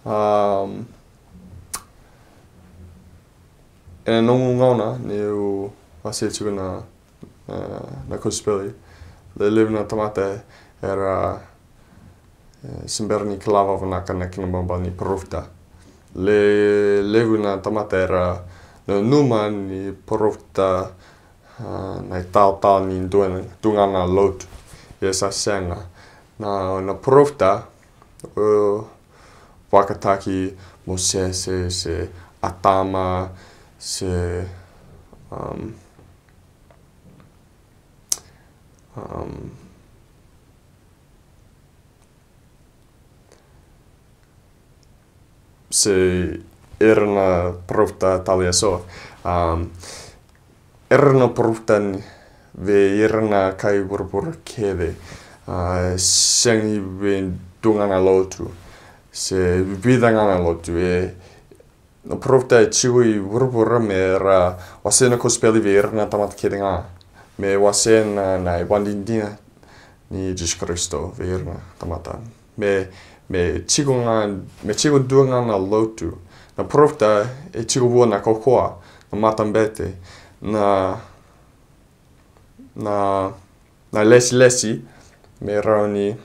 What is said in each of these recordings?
E nongu ngauna ni u wase tuku na kuspili. Le livna tamate era simberni klava vanaka na kinabamba ni porofta. Le levuna tamate era no numa ni porofta na tau ni tungana lotu. Yes, senga. Na porofta wakataki mo se atama, se se erna porofta talia so. Erna porofta ve erna kai pura kede. Sengi ve tungana lotu. Se vidangana lotu no porofta chiwi pura me ra wasena kospeli ve erna tamat kedenga. Me wasena na wandindina ni Jesus Kristo ve erna tamata. Me chigo duangana lotu. Na porofta chigo vuona kokoa na matambete na lesi me rauni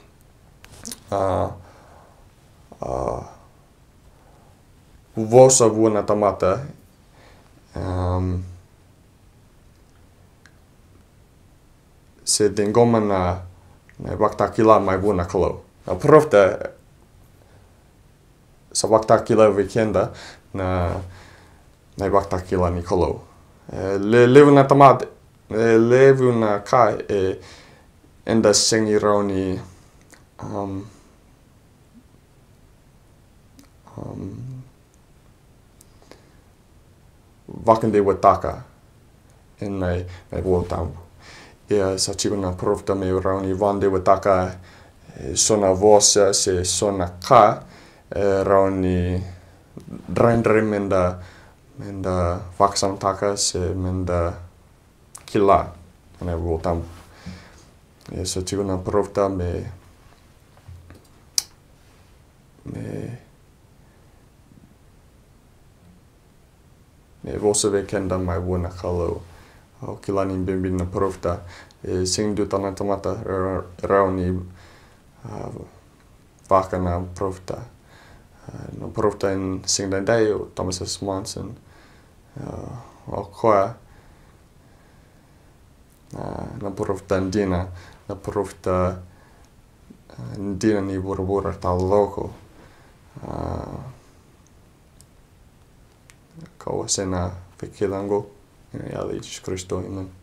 vosa vuona tamata se dengoma na waktakila mai vuona kalo. Na porofta sa waktakila weekenda na waktakila ni kalo. Le levuna tamate levuna kai enda sengi rauni wakande wataka in my world. Ia sa chigo na porofta me rauni wande wataka sona vosa se sona ka rauni drain menda waksamtaka se menda kila na world. Ia sa chigo na porofta me vosa weekenda mai vuona kalo. O kilani bimbi na porofta sing du tana tamata rauni waka na porofta. Na porofta in sing dai o Thomas S. Monson o koa na porofta ndina na porofta ndina ni bura tal loko. Kawa sena pekilango. Ja, Jesus Kristo, amen.